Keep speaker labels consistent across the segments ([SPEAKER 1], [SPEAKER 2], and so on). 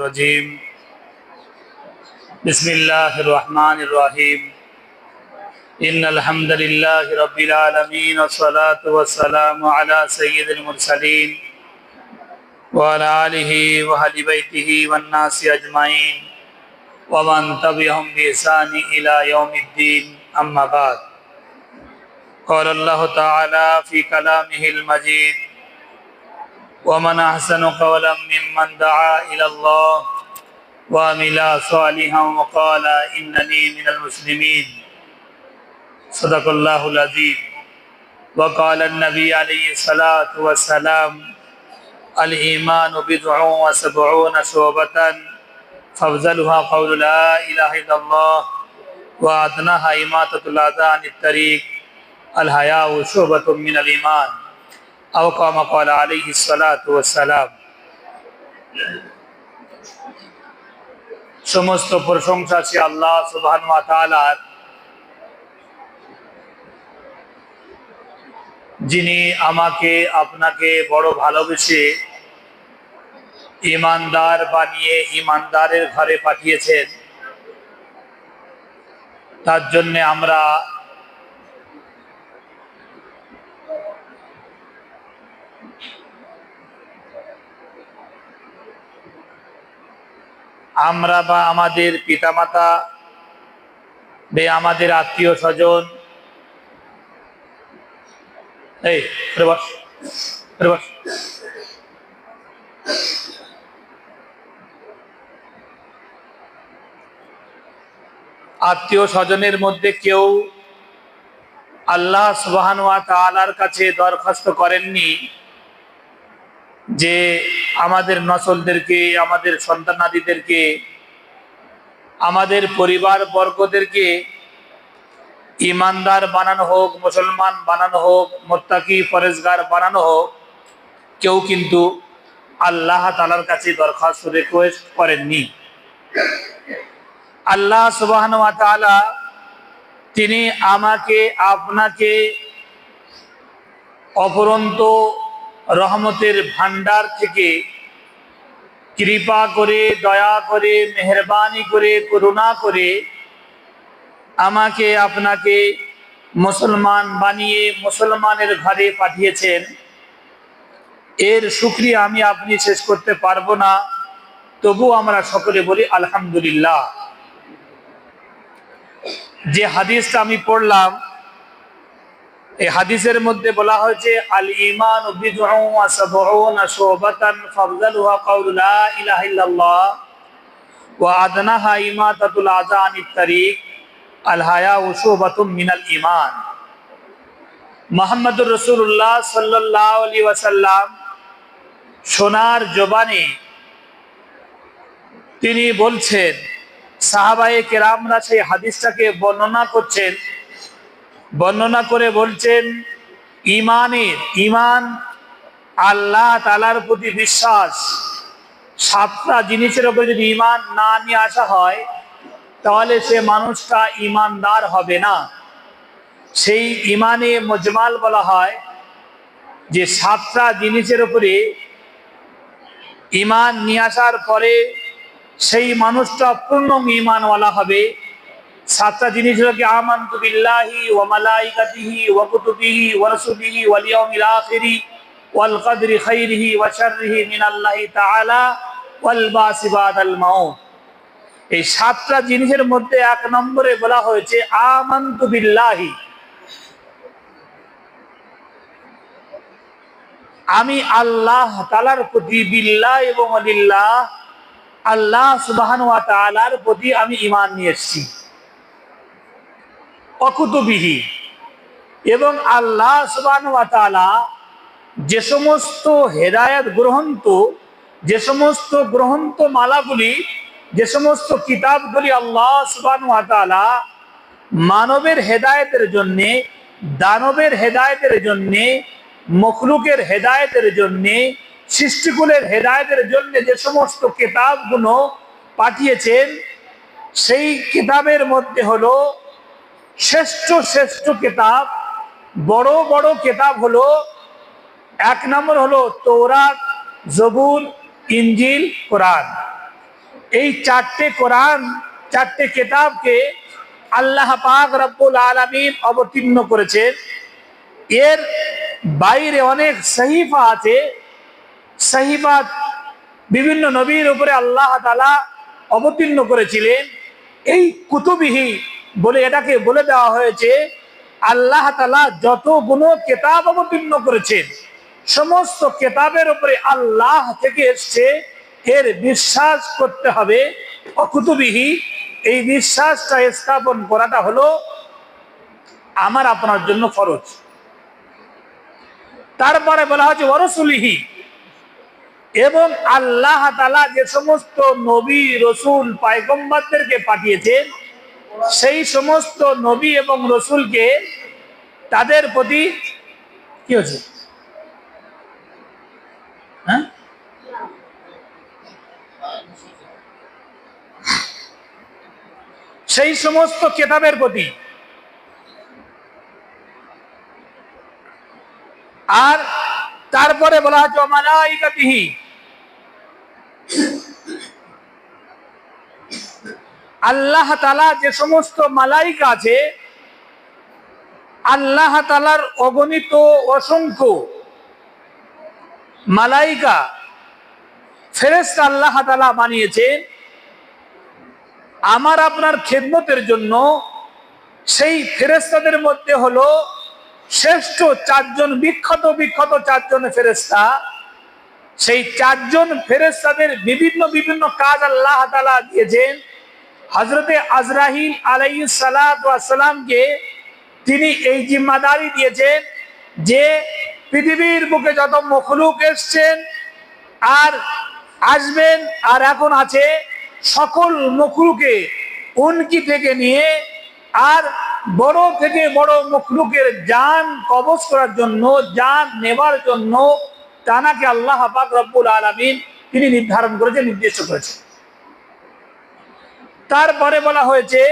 [SPEAKER 1] الرجيم بسم الله الرحمن الرحيم إن الحمد لله رب العالمين والصلاة والسلام على سيد المرسلين وعلى آله وأهل بيته والناس أجمعين ومن تبعهم بإحسان إلى يوم الدين أما بعد قال الله تعالى في كلامه المجيد ومن أحسن قولا ممن دعا إلى الله وعمل صالحا وقال إنني من المسلمين صدق الله العظيم وقال النبي عليه الصلاة والسلام الإيمان بضع وسبعون شعبة فأفضلها قول لا إله إلا الله وأدناها إماطة الأذى عن الطريق الحياء شعبة من الإيمان أو كما قال عليه الصلاة والسلام। সমস্ত প্রশংসা সে আল্লাহ সুবহানাহু ওয়া তাআলার, যিনি আমাকে আপনাকে বড় ভালোবেসে ঈমানদার বানিয়ে ঈমানদারের ঘরে পাঠিয়েছেন। তার জন্য আমরা বা আমাদের পিতামাতা বে আমাদের আত্মীয় স্বজন আত্মীয় স্বজনের মধ্যে কেউ আল্লাহ সুবহানাহু ওয়া তাআলার কাছে দরখাস্ত করেননি যে আমাদের নসলদেরকে, আমাদের সন্তানাদিদেরকে, আমাদের পরিবার বর্গদেরকে ঈমানদার বানানো হোক, মুসলমান বানানো হোক, মুত্তাকি পরেজগার বানানো হোক। কেউ কিন্তু আল্লাহ তাআলার কাছে দরখাস্ত রিকোয়েস্ট করেননি। আল্লাহ সুবহানাহু ওয়া তাআলা তিনি আমাকে আপনাকে অপরন্ত রহমতের ভান্ডার থেকে কৃপা করে, দয়া করে, মেহেরবানি করে, করুণা করে আমাকে আপনাকে মুসলমান বানিয়ে মুসলমানের ঘরে পাঠিয়েছেন। এর শুকরিয়া আমি আপনি শেষ করতে পারবো না, তবু আমরা সকলে বলি আলহামদুলিল্লাহ। যে হাদিসটা আমি পড়লাম, এই হাদিসের মধ্যে বলা হয়েছে আল ঈমান বিদ'উ ওয়া সাবউনা শুবাতান ফাফদালুহা কাউলু লা ইলাহা ইল্লাল্লাহ ওয়া আদনাহা ইমাতাতুল আযা আনিত তারিক আল হায়াউ শুবাতুম মিনাল ঈমান। মুহাম্মদুর রাসূলুল্লাহ সাল্লাল্লাহু আলাইহি ওয়াসাল্লাম সোনার জবানে তিনি বলছেন, সাহাবায়ে কেরামরা সেই হাদিসটাকে বর্ণনা করে বলছেন, ঈমান আল্লাহ তাআলার প্রতি বিশ্বাস। সাতটা জিনিসের উপর যদি ঈমান না নিয়ে আসা হয় তাহলে সে মানুষটা ঈমানদার হবে না। সেই ঈমানে মুজমাল বলা হয় যে সাতটা জিনিসের উপরে ঈমান নিয়ে আসার পরে সেই মানুষটা পূর্ণ ঈমানওয়ালা হবে। সাতটা জিনিস হলো কি আমানতু বিল্লাহি ওয়া মালাইকাতিহি ওয়া কুতুবিহি ওয়া রাসূলিহি ওয়াল ইয়াউমিল আখিরি ওয়াল কদরি খাইরিহি ওয়া শাররিহি মিনাল্লাহি তাআলা ওয়াল বাসি বাদাল মাউত। এই সাতটা জিনিসের মধ্যে এক নম্বরে বলা হয়েছে আমানতু বিল্লাহি, আমি আল্লাহ তাআলার প্রতি, বিল্লাহ এবং লিল্লাহ আল্লাহ সুবহানাহু ওয়া তাআলার প্রতি আমি ঈমান নিয়ে এসেছি। অকুতুবিহি, এবং আল্লাহ সুবহানাহু ওয়া তাআলা যে সমস্ত হেদায়েত গ্রন্থ, যে সমস্ত গ্রন্থ মালাগুলি, যে সমস্ত কিতাবগুলি আল্লাহ সুবহানাহু ওয়া তাআলা মানবের হেদায়েতের জন্য, দানবের হেদায়েতের জন্য, মখলুকের হেদায়েতের জন্য, সৃষ্টিকুলের হেদায়েতের জন্য যে সমস্ত কিতাবগুলো পাঠিয়েছেন, সেই কিতাবের মধ্যে হলো শ্রেষ্ঠ কিতাব, বড় বড় কিতাব হলো, এক নম্বর হলো তৌরাত, জবুর, ইনজিল, কোরআন। এই চারটে কোরআন, চারটে কিতাবকে আল্লাহ পাক রব্বুল আলামিন অবতীর্ণ করেছেন। এর বাইরে অনেক সহিফা আছে, সহিফা বিভিন্ন নবীর উপরে আল্লাহ তাআলা অবতীর্ণ করেছিলেন। এই কুতুবিহি বলে এটাকে বলে দেওয়া হয়েছে, আল্লাহ তাআলা যতগুলো কিতাব অবতীর্ণ করেছেন সমস্ত কিতাবের উপরে আল্লাহ থেকে এসছে, এর বিশ্বাস করতে হবে। কুতুবিহি, এই বিশ্বাসটা স্থাপন করাটা হলো আমার আপনার জন্য ফরজ। তারপরে বলা হচ্ছে ওয়ারসুলিহি, এবং আল্লাহ তাআলা যে সমস্ত নবী রসুল পয়গম্বরদেরকে পাঠিয়েছেন সেই সমস্ত নবী এবং রসুলকে তাদের প্রতি কি হচ্ছে, হ্যাঁ, সেই সমস্ত কিতাবের প্রতি, আর তারপরে বলা হচ্ছে মালাইকাতিহি, আল্লাহ তাআলা যে সমস্ত মালাইকা আছে, আল্লাহ তাআলার অগণিত অসংখ্য মালাইকা ফেরেশতা আল্লাহ তাআলা বানিয়েছেন আমার আপনার খেদমতের জন্য। সেই ফেরেশতাদের মধ্যে হলো শ্রেষ্ঠ চারজন, বিখ্যাত বিখ্যাত চারজন ফেরেশতা। সেই চারজন ফেরেশতাদের বিভিন্ন বিভিন্ন কাজ আল্লাহ তাআলা দিয়েছেন। হযরতে আজরাইল আলাইহিস সালাতু ওয়াস সালামকে তিনি এই জিম্মাদারি দিয়েছেন যে পৃথিবীর বুকে যত মখলুক এসছেন আর আসবেন আর এখন আছে, সকল মখলুকে উনকি থেকে নিয়ে আর বড় থেকে বড় মখলুকের জান কবজ করার জন্য, জান নেবার জন্য তানাকে আল্লাহ পাক রব্বুল আলামিন তিনি নির্ধারণ করেছেন, নির্দিষ্ট করেছেন। তারপরে বলা হয়েছে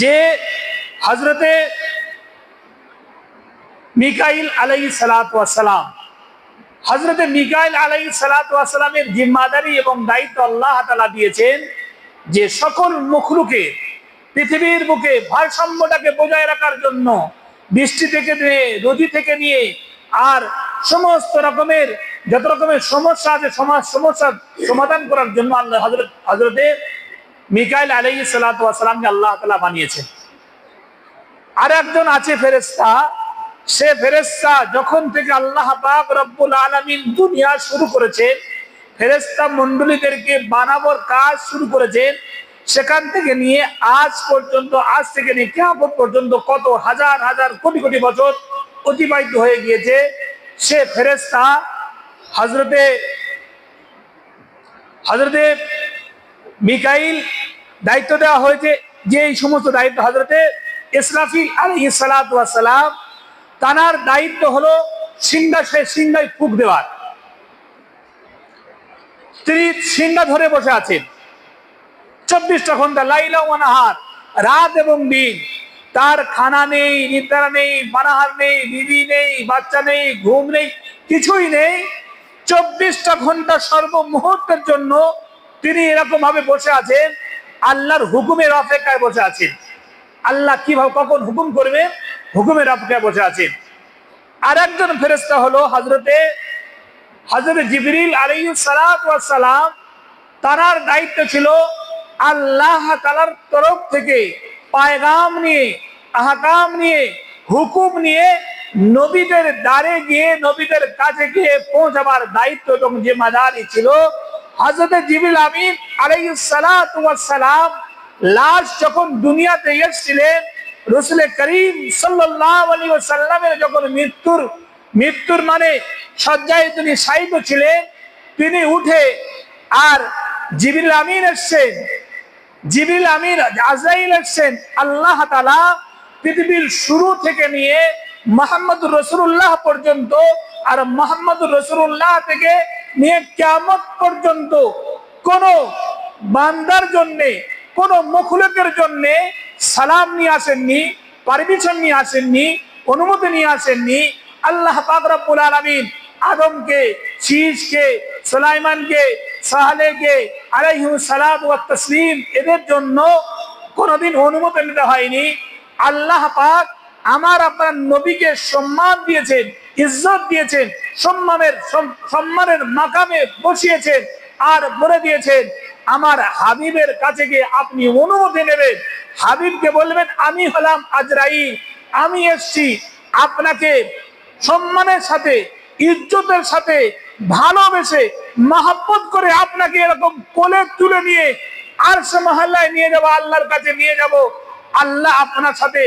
[SPEAKER 1] যে হযরতে মিকাইল আলাইহিস সালাতু ওয়াস সালাম, হযরতে মিকাইল আলাইহিস সালাতু ওয়াস সালামের জিম্মাদারি এবং দায়িত্ব আল্লাহ তাআলা দিয়েছেন যে সকল মখলুকে পৃথিবীর বুকে ভারসাম্যটাকে বজায় রাখার জন্য, বৃষ্টি থেকে নিয়ে রোজি থেকে নিয়ে আর সমস্ত রকমের যত রকমের সমস্যা আছে সমস্যা সমাধান করার জন্য আল্লাহ হযরতে মিকাইল আলাইহিস সালাতু ওয়াস সালামকে আল্লাহ তাআলা বানিয়েছেন। আর একজন আছে ফেরেশতা, সে ফেরেশতা যখন থেকে আল্লাহ পাক রব্বুল আলামিন দুনিয়া শুরু করেছেন, ফেরেশতা মণ্ডলীদেরকে বানাবার কাজ শুরু করেছেন, সেখান থেকে নিয়ে আজ পর্যন্ত, আজ থেকে নিয়ে কিয়ামত পর্যন্ত কত হাজার হাজার কোটি কোটি বছর অতিবাহিত হয়ে গিয়েছে। সে ফেরেশতা হযরতে মিকাইল দায়িত্ব দেওয়া হয়েছে, যে এই সমস্ত দায়িত্ব হযরতে ইসরাফিল আলাইহিস সালাতু ওয়াস সালাম, তানার দায়িত্ব হলো সিংহায় ফুঁক দেওয়ার। তিনি সিংহা ধরে বসে আছেন 24টা ঘন্টা, লাইলা ওয়া নাহার, রাত এবং দিন। তার খানা নেই, নিদ্রা নেই, পানাহার নেই, বিবি নেই, বাচ্চা নেই, ঘুম নেই, কিছুই নেই। 24টা ঘন্টা সর্বমুহূর্তের জন্য তিনি এরকম ভাবে বসে আছেন, আল্লাহর হুকুমের অপেক্ষায় বসে আছেন। আল্লাহ কিভাবে কখন হুকুম করবে, হুকুমের অপেক্ষায় বসে আছেন। আর একজন ফেরেশতা হলো হযরতে জিবরিল আলাইহিস সালাতু ওয়াস সালাম। তার দায়িত্ব ছিল আল্লাহ তাআলার তরফ থেকে পায়গাম নিয়ে, আহকাম নিয়ে, হুকুম নিয়ে নবীদের দ্বারে গিয়ে, নবীদের কাছে গিয়ে পৌঁছাবার দায়িত্ব এবং জিম্মাদারি ছিল। হযরতে জিবরিল আমিন আলাইহিস সালাতু ওয়াস সালাম লাস্ট যখন দুনিয়াতে এসেছিলেন, রাসূল করিম সাল্লাল্লাহু আলাইহি ওয়াসাল্লামের যখন মৃত্যুর মানে শয্যায় তিনি শায়িত ছিলেন, তিনি উঠে আর জিবরিল আমিন এসেছেন, জিবরিল আমিন আজরাইল এসেছেন। আল্লাহ তাআলা পৃথিবীর শুরু থেকে নিয়ে মুহাম্মদুর রাসূলুল্লাহ পর্যন্ত, আর মুহাম্মদুর রাসূলুল্লাহ থেকে নিয়ে কিয়ামত পর্যন্ত কোন বান্দার জন্য, কোন মখলুকের জন্য সালাম নিয়ে আসেননি, পারমিশন নিয়ে আসেননি, অনুমতি নিয়ে আসেননি। আল্লাহ পাক রব্বুল আলামিন আদমকে, শীষকে, সুলাইমানকে, সালেহকে আলাইহিস সালাতু ওয়াত তাসলিম এদের জন্য কোনদিন অনুমতি নিতে হয়নি। আল্লাহ পাক আমার আপনার নবীকে সম্মান দিয়েছেন, ইজ্জত দিয়েছেন, সম্মানের মাকামে বসিয়েছেন, আর বলে দিয়েছেন আমার হাবিবের কাছে গিয়ে আপনি অনুমতি নেবেন। হাবিবকে বলবেন আমি হলাম আজরাইল, আমি এসছি আপনাকে সম্মানের সাথে, ইজ্জতের সাথে, ভালোবেসে, মহব্বত করে আপনাকে এরকম কোলে তুলে নিয়ে আরশ মহল্লায় নিয়ে যাব, আল্লাহর কাছে নিয়ে যাব। আল্লাহ আপনার সাথে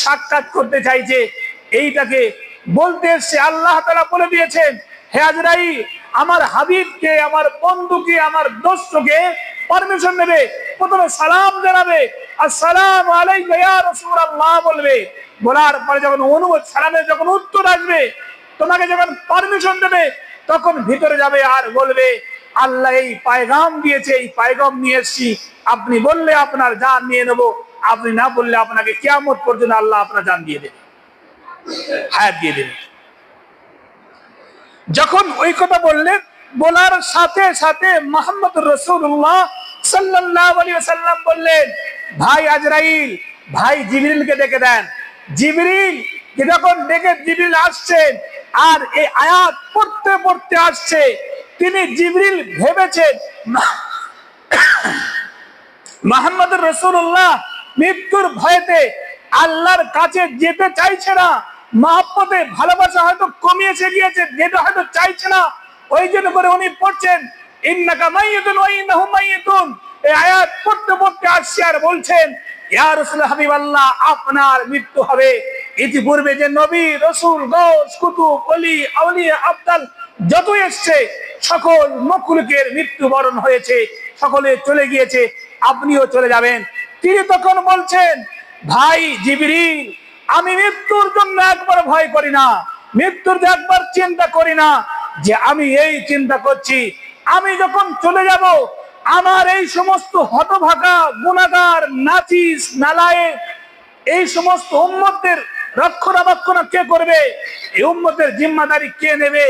[SPEAKER 1] সাক্ষাৎ করতে চাইছে, এইটাকে বলতে এসছে। আল্লাহ তাআলা বলে দিয়েছেন হে আজরাইল আমার হাবিবকে, আমার বন্ধুকে, আমার দোস্তকে পারমিশন নেবে, প্রথমে সালাম জানাবে, আসসালামু আলাইকা ইয়া রাসূলুল্লাহ বলবে। বলার পরে যখন অনুমতি, সালামের যখন উত্তর আসবে, তোমাকে যখন পারমিশন দেবে, তখন ভিতরে যাবে আর বলবে আল্লাহ এই পায়গাম দিয়েছে, এই পায়গাম নিয়ে এসেছি, আপনি বললে আপনার জান নিয়ে নেবো, আপনি না বললে আপনাকে কিয়ামত পর্যন্ত আল্লাহ আপনার জান দিয়ে দেবে, হায়াত দিয়ে দেবে। যখন ওই কথা বললেন, বলার সাথে সাথে মুহাম্মদ রাসূলুল্লাহ সাল্লাল্লাহু আলাইহি ওয়াসাল্লাম বললেন ভাই আজরাইল, ভাই জিবরিলকে ডেকে দেন। জিবরিল যখন ডেকে জিবরিল আসছেন আর এই আয়াত পড়তে পড়তে আসছে, তিনি জিবরিল ভেবেছেন মুহাম্মদ রাসূলুল্লাহ মৃত্যুর ভয়েতে আল্লাহর কাছে যেতে চাইছে না, মহব্বতে ভালোবাসা হয়তো কমিয়েছে গিয়েছে, যেটা হয়তো চাইছে না, ওই জন্য করে উনি পড়ছেন ইন্নাকা মাইয়িতুন ওয়া ইন্নাহুম মাইয়িতুন। এই আয়াত পড়তে পড়তে আসছে আর বলছেন ইয়া রাসূল হাবিবাল্লাহ আপনার মৃত্যু হবে। ইতিপূর্বে যে নবী, রাসূল, গাউস, কুতুব, ওলি, আউলিয়া, আবদাল যত এসেছে সকল মখলুকের মৃত্যুবরণ হয়েছে, সকলে চলে গিয়েছে, আপনিও চলে যাবেন। তিনি তখন বলছেন ভাই জিবরিল আমি মৃত্যুর জন্য একবার ভয় করি না, মৃত্যুর একবার চিন্তা করি না, যে আমি এই চিন্তা করছি আমি যখন চলে যাব আমার এই সমস্ত হতভাগা গুনাহগার নাচিস নালায়েক এই সমস্ত উম্মতের রক্ষণাবেক্ষণ কে করবে, এই উম্মতের জিম্মাদারি কে নেবে,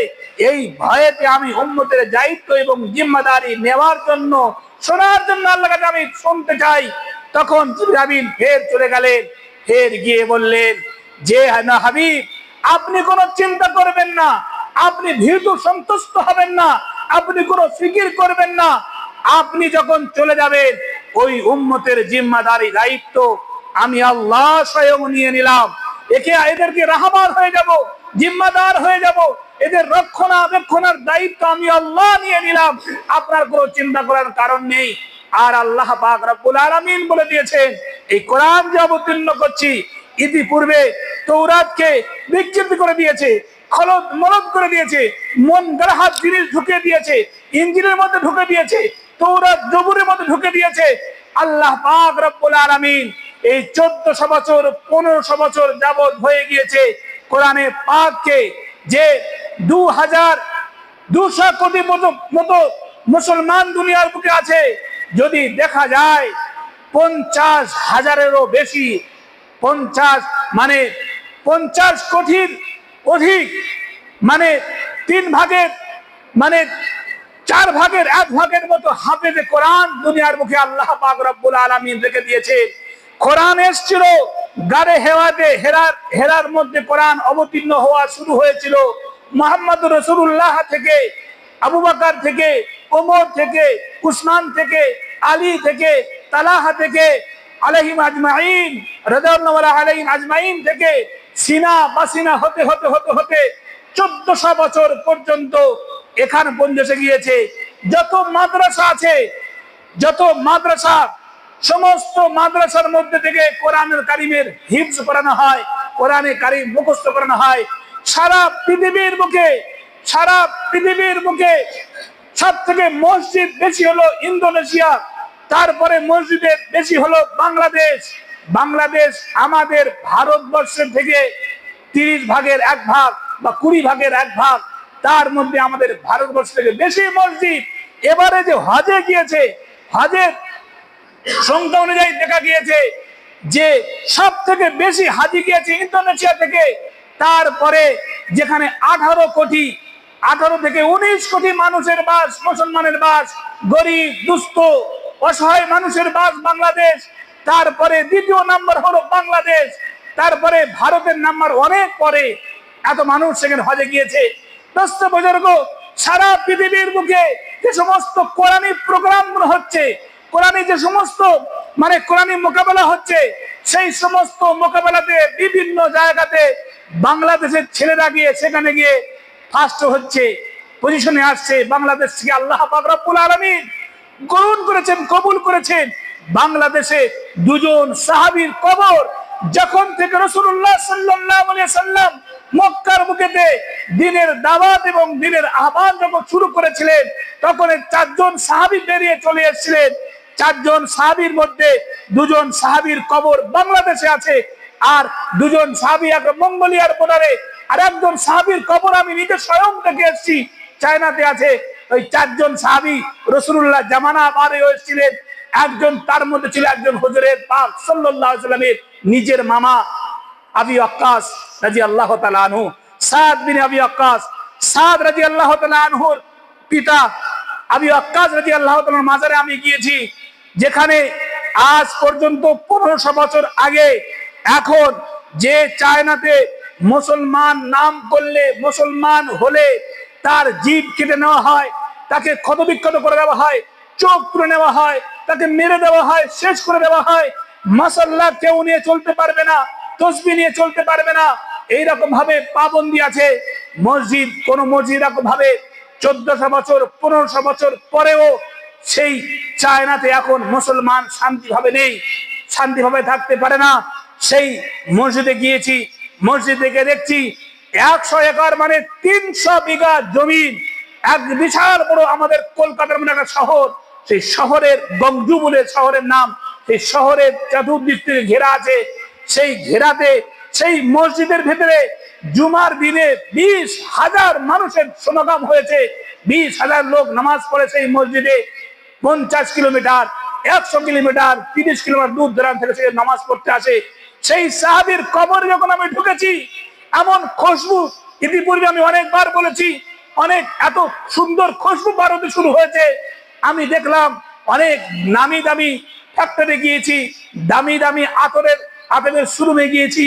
[SPEAKER 1] এই ভয়েতে আমি উম্মতের দায়িত্ব এবং জিম্মাদারি নেওয়ার জন্য, শোনার জন্য আল্লাহর কাছে আমি শুনতে চাই। তখন জিবরাইল ফের চলে গেলেন, ফের গিয়ে বললেন যে না হাবিব আপনি কোনো চিন্তা করবেন না, আপনি ভীতু সন্তুষ্ট হবেন না, আপনি কোনো ফিকির করবেন না, আপনি যখন চলে যাবেন ওই উম্মতের জিম্মাদারি দায়িত্ব আমি আল্লাহ স্বয়ং নিয়ে নিলাম। এদেরকে রাহবার হয়ে যাব, জিম্মাদার হয়ে যাব, এদের রক্ষণাবেক্ষণের দায়িত্ব আমি আল্লাহ নিয়ে নিলাম, আপনার কোনো চিন্তা করার কারণ নেই। আর আল্লাহ পাক রব্বুল আলামিন বলে দিয়েছেন এই কোরআন যে অবতীর্ণ করছি ইতিপূর্বে তৌরাতকে বিকৃতি করে দিয়েছে, খলদ মলদ করে দিয়েছে, মন গড়াহাত জিনিস ঢুকে দিয়েছে, ইঞ্জিনের মধ্যে ঢুকে দিয়েছে, তৌরাত জবুরের মধ্যে ঢুকে দিয়েছে। আল্লাহ পাক রব্বুল আলামিন এই 1400 বছর 1500 বছর যাবত হয়ে গিয়েছে কোরআনে পাককে, যে 2200 কোটি মতো মুসলমান দুনিয়ার বুকে আছে, যদি দেখা যায় 50,000-এরও বেশি, 50 কোটির অধিক, মানে 4 ভাগের 1 ভাগের মতো হাফেজে কোরআন দুনিয়ার মুখে আল্লাহ পাক রব্বুল আলামিন রেখে দিয়েছে। কোরআন এসেছিল গারে হেরার মধ্যে কোরআন অবতীর্ণ হওয়া শুরু হয়েছিল মুহাম্মদ রাসূলুল্লাহ থেকে, আবু বকর থেকে, ওমর থেকে, উসমান থেকে, আলী থেকে, তালহা থেকে আলাইহিম আজমাইন রাদিয়াল্লাহু আলাইহিম আজমাইন থেকে সিনা বাসিনা হতে হতে হতে হতে 1400 বছর পর্যন্ত এখানে পৌঁছে গিয়েছে। যত মাদ্রাসা আছে, যত মাদ্রাসা, সমস্ত মাদ্রাসার মধ্যে থেকে কোরআনুল কারীমের হিফজ করানো হয়, কোরআনে কারীম মুখস্থ করানো হয়। সারা পৃথিবীর বুকে সব থেকে মসজিদ বেশি হলো ইন্দোনেশিয়া, তারপরে মসজিদের বেশি হলো বাংলাদেশ আমাদের ভারতবর্ষের থেকে 30 ভাগের 1 ভাগ বা 20 ভাগের 1 ভাগ, তার মধ্যে আমাদের ভারতবর্ষ থেকে বেশি মসজিদ। এবারে যে হজে গিয়েছে, হজের সংখ্যা অনুযায়ী দেখা গিয়েছে যে সব থেকে বেশি হাজি গিয়েছে ইন্দোনেশিয়া থেকে, তারপরে যেখানে 18 কোটি 18 থেকে 19 কোটি মানুষের বাস, মুসলমানের বাস, গরিব দুস্থ অসহায় মানুষের বাস বাংলাদেশ। তারপরে দ্বিতীয় নাম্বার হলো বাংলাদেশ, তারপরে ভারতের নাম্বার অনেক পরে। এত মানুষ সেখানে হজে গিয়েছে। দোস্ত বুজুর্গ, সারা পৃথিবীর বুকে যে সমস্ত কোরআনী প্রোগ্রাম হচ্ছে, কোরআনী যে সমস্ত কোরআনী মোকাবেলা হচ্ছে, সেই সমস্ত মোকাবেলাতে বিভিন্ন জায়গাতে বাংলাদেশের ছেলেরা গিয়ে সেখানে গিয়ে ফার্স্ট হচ্ছে, পজিশনে আসছে। বাংলাদেশ থেকে আল্লাহ পাক রব্বুল আলামিন গ্রহণ করেছেন, কবুল করেছেন। বাংলাদেশে দুজন সাহাবীর কবর যখন থেকে রাসূলুল্লাহ সাল্লাল্লাহু আলাইহি সাল্লাম মক্কার বুকেতে দ্বীনের দাওয়াত এবং দ্বীনের আহ্বান যখন শুরু করেছিলেন, তখন 4 জন সাহাবী বেরিয়ে চলে এসেছিলেন। 4 জন সাহাবীর মধ্যে 2 জন সাহাবীর কবর বাংলাদেশে আছে, আর 2 জন সাহাবী মঙ্গোলিয়ার বর্ডারে, আর একজন সাহাবীর কবর আমি নিজে স্বয়ং দেখে এসেছি, চায়নাতে আছে। ওই 4 জন সাহাবী রাসূলুল্লাহ জামানা বারে হয়েছিলেন। একজন তার মধ্যে ছিল একজন হুজুরের পাক সাল্লাল্লাহু আলাইহি ওয়াসাল্লামের নিজের মামা আবি ওয়াক্কাস রাদিয়াল্লাহু তাআলা আনহু, সাদ বিন আবি ওয়াক্কাস। সাদ রাদিয়াল্লাহু তাআলা আনহুর পিতা আবি ওয়াক্কাস রাদিয়াল্লাহু তাআলার মাজারে আমি গিয়েছি, যেখানে আজ পর্যন্ত 1500 বছর আগে এখন যে চায়নাতে মুসলমান নাম করলে, মুসলমান হলে তার জিভ কেটে নেওয়া হয়, তাকে ক্ষতবিক্ষত করে দেওয়া হয়, চোখ তুলে নেওয়া হয়, তাকে মেরে দেওয়া হয়, শেষ করে দেওয়া হয়। মাসাল্লাহ কেউ নিয়ে চলতে পারবে না, তসবিহ নিয়ে চলতে পারবে না, এইরকম ভাবে পাবন্দি আছে। মসজিদ, কোন মসজিদ এরকম ভাবে 1400 বছর 1500 বছর পরেও সেই চায়নাতে এখন মুসলমান শান্তিভাবে নেই, শান্তিভাবে থাকতে পারে না। সেই মসজিদে গিয়েছি, মসজিদ থেকে দেখছি 100 একর 300 বিঘা জমিন, এক বিশাল বড় আমাদের কলকাতার মধ্যে একটা শহর, সেই শহরের গংজু বলে শহরের নাম, সেই শহরের চতুর্দিক থেকে ঘেরা আছে। সেই ঘেরাতে সেই মসজিদের ভেতরে জুমার দিনে 20,000 মানুষের সমাগম হয়েছে। 20,000 লোক নামাজ পড়ে সেই মসজিদে। 50 কিলোমিটার 100 কিলোমিটার 30 কিলোমিটার দূর দূরান্ত থেকে সে নামাজ পড়তে আসে। সেই সাহাবীর কবরে যখন আমি ঢুকেছি, এমন খুশবু, ইতিপূর্বে আমি অনেকবার বলেছি, অনেক এত সুন্দর খুশবু ভারতে শুরু হয়েছে। আমি দেখলাম অনেক নামি দামি ফ্যাক্টরি গিয়েছি, দামি দামি আতরের শোরুমে গিয়েছি,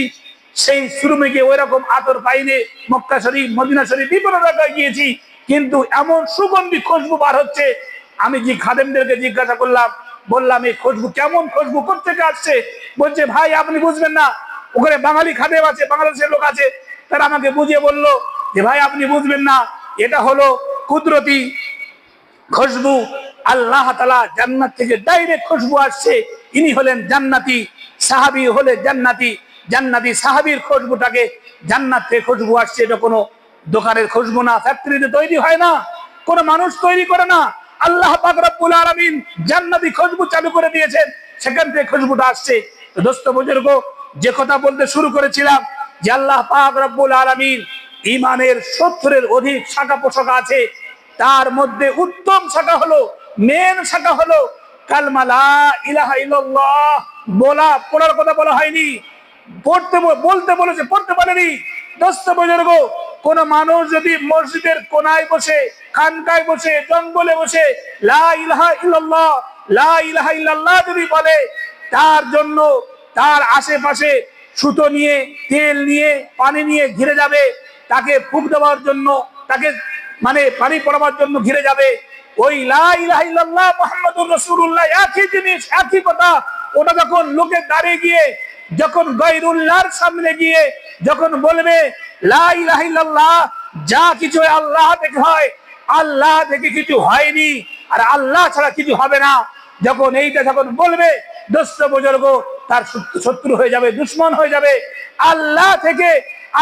[SPEAKER 1] সেই শোরুমে গিয়ে ওই রকম আতর পাইনি। মক্কা শরীফ, মদিনা শরীফ বিভিন্ন জায়গায় গিয়েছি, কিন্তু এমন সুগন্ধি খুশবু বার হচ্ছে। আমি যে খাদেমদেরকে জিজ্ঞাসা করলাম, বললাম এই খুশবু কেমন, খুশবু কোথেকে আসছে? বলছে ভাই আপনি বুঝবেন না, ওখানে বাঙালি খাদেম আছে, বাংলাদেশের লোক আছে, তারা আমাকে বুঝিয়ে বললো যে ভাই আপনি বুঝবেন না, এটা হলো কুদরতি খুশবু। আল্লাহ তাআলা জান্নাত থেকে ডাইরেক্ট খুশবু আসছে। ইনি হলেন জান্নাতি, সাহাবী হলে জান্নাতি, জান্নাতি সাহাবীর খুশবুটাকে জান্নাত থেকে খুশবু আসছে। এটা কোনো দোকানের খুশবু না, ফ্যাক্টরিতে তৈরি হয় না, কোনো মানুষ তৈরি করে না। আল্লাহ পাক রব্বুল আলামিন জান্নাতি খুশবু চালু করে দিয়েছেন, সেখান থেকে খুশবুটা আসছে। তো দোস্ত বুজুর্গ, যে কথা বলতে শুরু করেছিলাম যে আল্লাহ পাক রব্বুল আলামিন ঈমানের 70-এর অধিক শাখা পোশাখা আছে, তার মধ্যে উত্তম শাখা হলো, মেন শাখা হলো কালমা লা ইলাহা ইল্লাল্লাহ। পড়ার কথা বলা হয়নি, বলতে বলেছে, পড়তে পারেনি। দোস্ত বুজুর্গ, কোন মানুষ যদি মসজিদের কোনায় বসে, খানকায় বসে, জঙ্গলে বসে লা ইলাহা ইল্লাল্লাহ, লা ইলাহা ইল্লাল্লাহ যদি বলে, তার জন্য তার আশেপাশে সুতো নিয়ে, তেল নিয়ে, পানি নিয়ে ঘিরে যাবে, তাকে ফুঁক দেওয়ার জন্য, তাকে পানি পড়াবার জন্য ঘিরে যাবে। ওই লা ইলাহা ইল্লাল্লাহ মুহাম্মাদুর রাসূলুল্লাহ একই জিনিস, একই কথা। ওটা যখন লোকে দাঁড়িয়ে গিয়ে, যখন গায়রুল্লাহর সামনে গিয়ে যখন বলবে লা ইলাহা ইল্লাল্লাহ, যা কিছু আল্লাহ থেকে হয়, আল্লাহ থেকে কিছু হয়নি, আর আল্লাহ ছাড়া কিছু হবে না, যখন এইটা যখন বলবে, দোস্ত বুজুর্গ, তার শত্রু হয়ে যাবে, দুশমন হয়ে যাবে। আল্লাহ থেকে,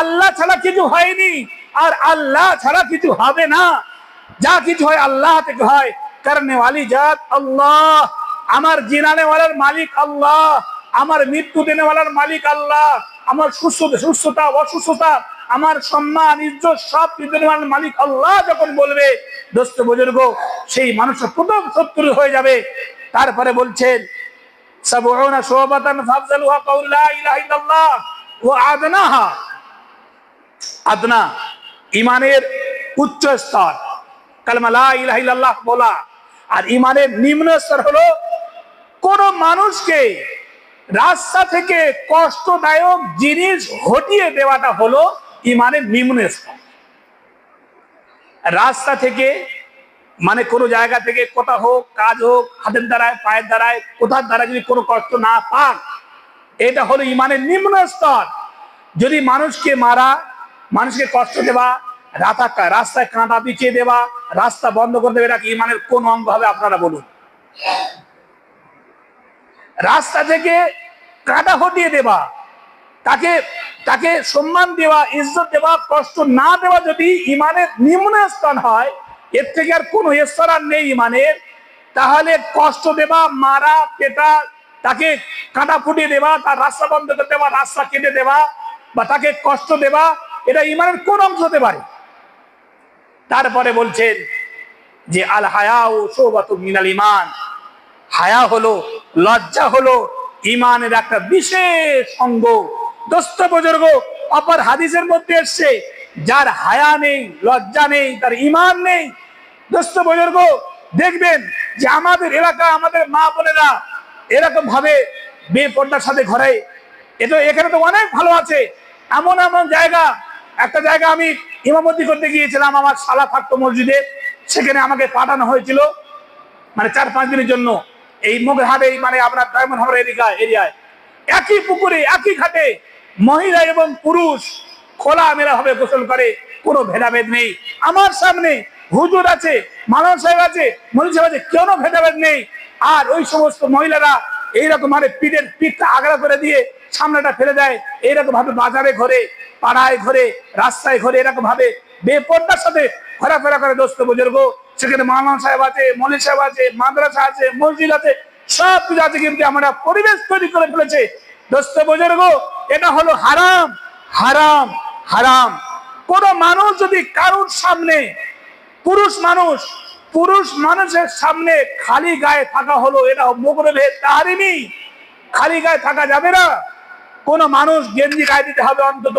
[SPEAKER 1] আল্লাহ ছাড়া কিছু হয়নি, আর আল্লাহ ছাড়া কিছু হবে না, যা কিছু হয় আল্লাহ থেকে হয়। করনে ওয়ালি জাত আল্লাহ, আমার জিনানে ওয়ালার মালিক আল্লাহ, আমার মৃত্যু দেনে ওয়ালার মালিক আল্লাহ, আমার সুস্থতা অসুস্থতা, আমার সম্মান ইজ্জত সব দেনে ওয়ালার মালিক আল্লাহ যখন বলবে, দোস্ত বুজুর্গ, সেই মানুষের প্রথম শত্রু হয়ে যাবে। তারপরে বলছেন সাবউনা শুবাতান ফাফজালুহা কাউল লা ইলাহা ইল্লাল্লাহ ওয়া আদনাহা, আদনা ঈমানের উচ্চ স্তর, কালেমা লা ইলাহা ইল্লাল্লাহ বলা। আর ইমানের নিম্ন স্তর হলো কোন মানুষকে রাস্তা থেকে কষ্টদায়ক জিনিস হটিয়ে দেওয়াটা হলো ইমানের নিম্ন স্তর। রাস্তা থেকে মানে কোনো জায়গা থেকে কোথা হোক, কাজ হোক, হাতের দ্বারায়, পায়ের দ্বারায়, কোথার দ্বারা যদি কোনো কষ্ট না পাক, এটা হলো ইমানের নিম্ন স্তর। যদি মানুষকে মারা, মানুষকে কষ্ট দেওয়া, রাস্তায় কাঁটা পিছিয়ে দেওয়া, রাস্তা বন্ধ করে দেবে, এটা কি ইমানের কোন অঙ্গ হবে আপনারা বলুন? রাস্তা থেকে কাঁটা হটিয়ে দেওয়া, তাকে তাকে সম্মান দেওয়া, ইজ্জত দেওয়া, কষ্ট না দেওয়া যদি ইমানের নিম্ন স্তর হয়, এর থেকে আর কোন স্তর আর নেই ইমানের। তাহলে কষ্ট দেওয়া, মারা, পেটা, তাকে কাঁটা ফুটিয়ে দেওয়া, তার রাস্তা বন্ধ করে দেওয়া, রাস্তা কেটে দেওয়া বা তাকে কষ্ট দেওয়া, এটা ইমানের কোন অংশ হতে পারে? তারপরে বলছেন যে আল হায়াউ শুবাতুম মিনাল ঈমান, হায়া হলো, লজ্জা হলো ইমানের একটা বিশেষ অঙ্গ। দোস্ত বুজুর্গ, অপর হাদিসের মধ্যে এসছে যার হায়া নেই, লজ্জা নেই, তার ঈমান নেই। দোস্ত বুজুর্গ, দেখবেন যে আমাদের এলাকা, আমাদের মা বোনেরা এরকম ভাবে বেপর্দার সাথে ঘরে, এখানে তো অনেক ভালো আছে, এমন এমন জায়গা। একটা জায়গা আমি ইমামতি করতে গিয়েছিলাম, আমার শালা থাকতো মসজিদে, সেখানে আমাকে পাঠানো হয়েছিল মানে 4-5 দিনের জন্য এই মুগহাটে, মানে আপনার ডায়মন্ড হারবার এরিয়ায় একই পুকুরে, একই ঘাটে মহিলা এবং পুরুষ খোলা মেলা ভাবে গোসল করে, কোনো ভেদাভেদ নেই। আমার সামনে হুজুর আছে, মানব সাহেব আছে, মনির সাহেব আছে, কোনো ভেদাভেদ নেই। আর ওই সমস্ত মহিলারা এইরকম মানে পিঠটা আগড়া করে দিয়ে সামনেটা ফেলে দেয়, এইরকম ভাবে বাজারে ঘরে, পাড়ায় ঘরে, রাস্তায় ঘরে এরকম ভাবে বেপর্দার সাথে ঘোরাফেরা করে। দোস্ত বুজুর্গ, সেখানে মাওলানা সাহেব আছে, মৌলভী সাহেব আছে, মাদ্রাসা আছে, মসজিদ আছে, সব কিছু আছে, কিন্তু আমরা পরিবেশ তৈরি করে ফেলেছে। দোস্ত বুজুর্গ, এটা হলো হারাম, হারাম, হারাম। কোন মানুষ যদি কারুর সামনে, পুরুষ মানুষের সামনে খালি গায়ে থাকা হলো, এটা মুকরুহে তাহরিমি, খালি গায়ে থাকা যাবে না। কোন মানুষ গেঞ্জি গায়ে দিতে হবে, অন্তত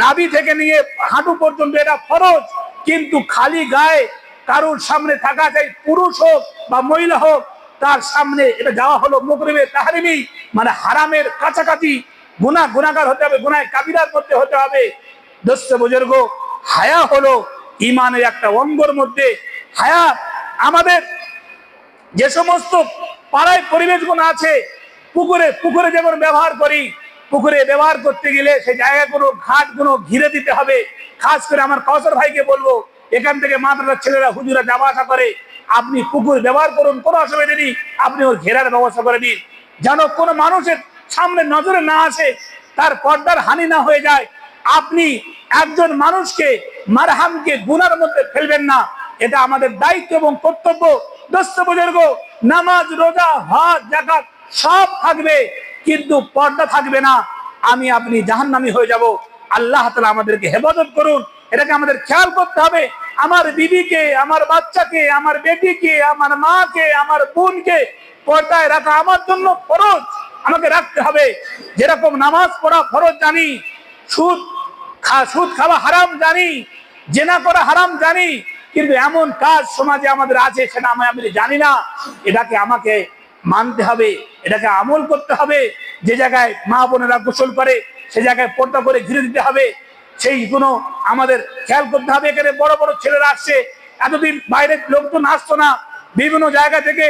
[SPEAKER 1] নাভি থেকে নিয়ে হাঁটু পর্যন্ত, এটা ফরজ। কিন্তু খালি গায়ে কারুর সামনে থাকা চাই, পুরুষ হোক বা মহিলা হোক, তার সামনে এটা যাওয়া হলো মুকরুহে তাহরিমি, মানে হারামের কাছাকাছি, গুনাহগার হতে হবে, গুনাহে কাবিরার মধ্যে হতে হবে। দোস্ত বুজুর্গ, হায়া হলো ইমানের একটা অঙ্গের মধ্যে। হায়া আমাদের যে সমস্ত পাড়ায় পরিবেশগুলো আছে, পুকুরে যেমন ব্যবহার করি, পুকুরে ব্যবহার করতে গেলে সেই জায়গাগুলো, ঘাটগুলো ঘিরে দিতে হবে। খাস করে আমার কাউসার ভাইকে বলবো, এখান থেকে মাদ্রাসার ছেলেরা, হুজুরা যাওয়া আসা করে, আপনি পুকুর ব্যবহার করুন, কোনো অসুবিধা নেই, আপনি ওর ঘেরার ব্যবস্থা করে দিন, যেন কোনো মানুষের সামনে নজরে না আসে, তার পর্দার হানি না হয়ে যায়। আপনি একজন মানুষকে, মারহামকে গুনার মধ্যে ফেলবেন না, এটা আমাদের দায়িত্ব এবং কর্তব্য। দোস্ত বুজুর্গ, নামাজ, রোজা, হজ, যাকাত সব থাকবে, কিন্তু পর্দা থাকবে না, আমি আপনি জাহান্নামী হয়ে যাব। আল্লাহ তাআলা আমাদেরকে হেফাজত করুন, এটাকে আমাদের খেয়াল করতে হবে। আমার বিবিকে, আমার বাচ্চাকে, আমার বেটিকে, আমার মাকে, আমার বোনকে পর্দায় রাখা আমার জন্য ফরজ, আমাকে রাখতে হবে। যেরকম নামাজ পড়া ফরজ জানি, সুদ খাওয়া হারাম জানি, জেনা করা হারাম জানি, কিন্তু এমন কাজ সমাজে আমাদের আছে সেটা আমি জানি না, এটাকে আমাকে মানতে হবে, এটাকে আমল করতে হবে। যে জায়গায় মা বোনেরা গোসল করে, সে জায়গায় পর্দা করে ঘিরে দিতে হবে, সেইগুলো আমাদের খেয়াল করতে হবে। এখানে বড় বড় ছেলেরা আসছে, এতদিন বাইরের লোকজন আসতো না, বিভিন্ন জায়গা থেকে,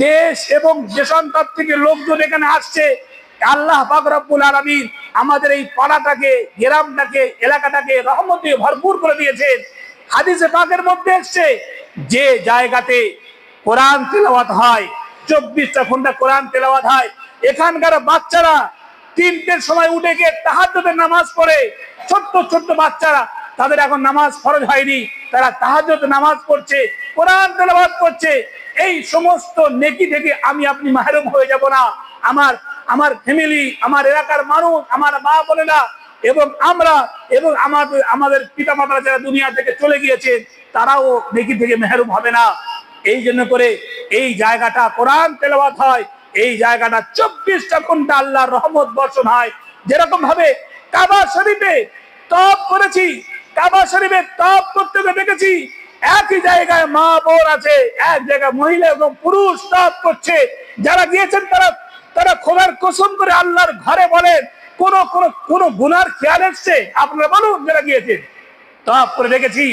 [SPEAKER 1] দেশ এবং দেশান্তর থেকে লোকজন এখানে আসছে। আল্লাহ পাক রব্বুল আলামিন আমাদের এই পাড়াটাকে, গ্রামটাকে, এলাকাটাকে রহমত দিয়ে ভরপুর করে দিয়েছেন। হাদিসে পাকের মধ্যে এসেছে, যে জায়গাতে কোরআন তেলাওয়াত হয়, 24টা ঘন্টা কোরআন তেলাওয়াত হয়, এখানকার বাচ্চারা 3টের সময় উঠে গিয়ে তাহাজ্জুদের নামাজ পড়ে। ছোট্ট ছোট্ট বাচ্চারা, তাদের এখন নামাজ ফরজ হয়নি, তারা তাহাজ্জুদ নামাজ পড়ছে, কোরআন তেলাওয়াত করছে। এই সমস্ত নেকি থেকে আমি আপনি মাহরুম হয়ে যাব না। আমার ফ্যামিলি, আমার এলাকার মানুষ, আমার মা বোনেরা এবং আমরা এবং আমাদের পিতা মাতারা যারা দুনিয়া থেকে চলে গিয়েছে, তারাও নেকি থেকে মাহরুম হবে না। এই জন্য করে এই জায়গাটা কোরআন তেলাওয়াত হয়, এই জায়গাটা 24টা ঘন্টা আল্লাহর রহমত বর্ষণ হয়। যেরকম ভাবে কাবা শরীফে তওয়াফ করেছি, কাবা শরীফে তওয়াফ করতে দেখেছি, একই জায়গায় মা বোন আছে, এক জায়গায় মহিলা এবং পুরুষ তওয়াফ করছে। যারা গিয়েছেন তারা তারা খোদার কসম করে আল্লাহর ঘরে বলেন কোন কোন কোন গুনার খেয়াল এসছে? আপনারা বলুন যারা গিয়েছেন। তওয়াফ করে দেখেছি,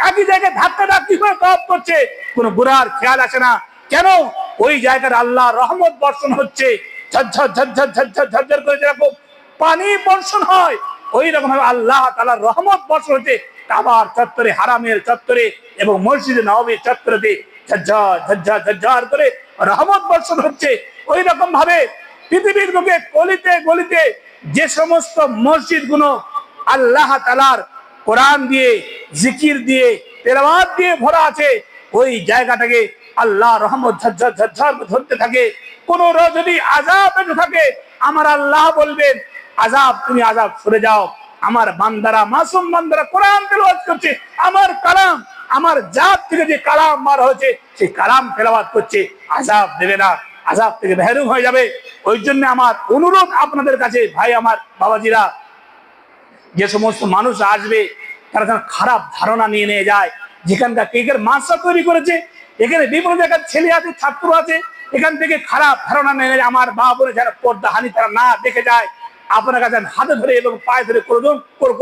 [SPEAKER 1] একই জায়গায় ধাক্কা ধাক্কি করে তওয়াফ করছে, কোন গুনার খেয়াল আসে না। কেন? ওই জায়গার আল্লাহ রহমত বর্ষণ হচ্ছে, ঝরঝর ঝরঝর ঝরঝর ঝরঝর করে যেরকম পানি বর্ষণ হয়, ওই রকম ভাবে আল্লাহ তাআলার রহমত বর্ষণ হচ্ছে কাবার চত্বরে, হারামের চত্বরে এবং মসজিদে নববীর চত্বরে ঝরঝর ঝরঝর ঝরঝর করে রহমত বর্ষণ হচ্ছে। ওই রকম ভাবে পৃথিবীর বুকে গলিতে গলিতে যে সমস্ত মসজিদ গুলো আল্লাহ তাআলার কোরআন দিয়ে, জিকির দিয়ে, তেলাওয়াত দিয়ে ভরা আছে, ওই জায়গাটাকে আল্লাহ রহমত ঝরঝর ঝরঝর ধরতে থাকে। কোন যদি আযাব এসে থাকে, আমার আল্লাহ বলবেন আযাব, তুমি আযাব সরে যাও। আমার বান্দারা, মাসুম বান্দারা কোরআন তেলাওয়াত করছে, আমার কালাম, আমার জাত থেকে যে কালাম বার হয়েছে সেই কালাম তেলাওয়াত করছে, আযাব দেবে না, আযাব থেকে মেহরুম হয়ে যাবে। ওই জন্য আমার অনুরোধ আপনাদের কাছে, ভাই আমার বাবাজিরা, যে সমস্ত মানুষ আসবে তারা যেন খারাপ ধারণা নিয়ে যায়। যেখানকার কেকের মাসা তৈরি করেছে, এখানে বিভিন্ন জায়গার ছেলে আছে, ছাত্র আছে, এখান থেকে খারাপ ধারণা নিয়ে যায়। আমার মা বোনের যারা পর্দা হানি তারা না দেখে যায়, আপনার কাছে হাতে ধরে এবং পায়ে ধরে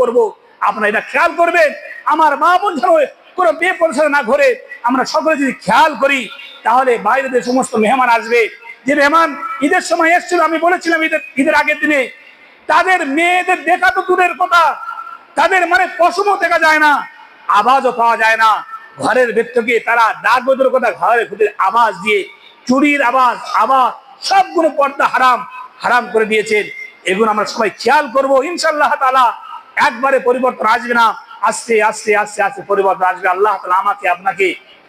[SPEAKER 1] করবো, আপনারা এটা খেয়াল করবেন। আমার মা বোন যেন কোনো বেপরোয়া না ঘরে, আমরা সকলে যদি খেয়াল করি, তাহলে বাইরে যে সমস্ত মেহমান আসবে, যে মেহমান ঈদের সময় এসেছিল, আমি বলেছিলাম ঈদের আগের দিনে, তাদের মেয়েদের দেখা তো দূরের কথা, তাদের মানে পশমও দেখা যায় না, আওয়াজও পাওয়া যায় না। ঘরের ভেতরে তারা ডাক বদলের কথা ঘরের ভেতরে আওয়াজ দিয়ে, চুরির আওয়াজ সবগুলো পর্দা হারাম করে দিয়েছেন। এগুলো আমরা সবাই খেয়াল করবো। ইনশাআল্লাহ তাআলা একবারে পরিবর্তন আসবে না, আস্তে আস্তে আস্তে আস্তে পরিবর্তন আসবে। আল্লাহ তাআলা আমাকে আপনাকে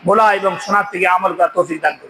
[SPEAKER 1] বলা এবং শোনার থেকে আমল করার তৌফিক দান করুন।